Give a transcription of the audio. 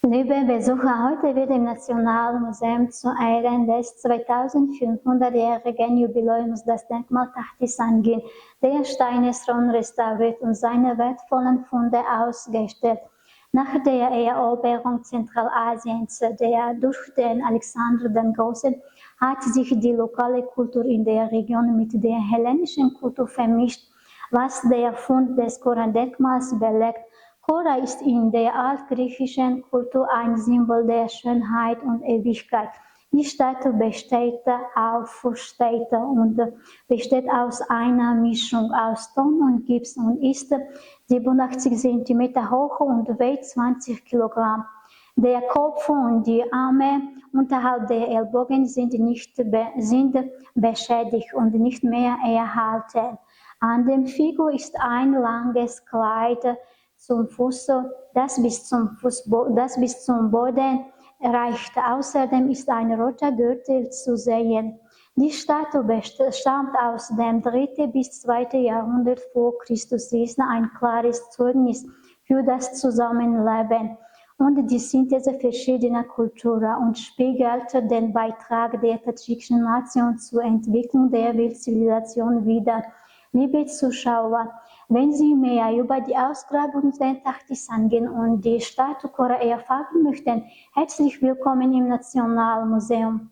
Liebe Besucher, heute wird im Nationalmuseum zu Ehren des 2500-jährigen Jubiläums das Denkmal Tahtis Angin der Steinesthron restauriert und seine wertvollen Funde ausgestellt. Nach der Eroberung Zentralasiens durch den Alexander den Großen hat sich die lokale Kultur in der Region mit der hellenischen Kultur vermischt, was der Fund des Koran-Denkmals belegt. Kora ist in der altgriechischen Kultur ein Symbol der Schönheit und Ewigkeit. Die Statue besteht aus einer Mischung aus Ton und Gips und ist 87 cm hoch und wiegt 20 Kilogramm. Der Kopf und die Arme unterhalb der Ellbogen sind beschädigt und nicht mehr erhalten. An der Figur ist ein langes Kleid zum Fuß, das bis zum Boden reicht. Außerdem ist ein roter Gürtel zu sehen. Die Statue stammt aus dem 3. bis 2. Jahrhundert vor Christus. Sie ist ein klares Zeugnis für das Zusammenleben und die Synthese verschiedener Kulturen und spiegelt den Beitrag der tadschikischen Nation zur Entwicklung der Weltzivilisation wider. Liebe Zuschauer, wenn Sie mehr über die Ausgrabung der Tahtis Angin und die Statue Kora erfahren möchten, herzlich willkommen im Nationalmuseum.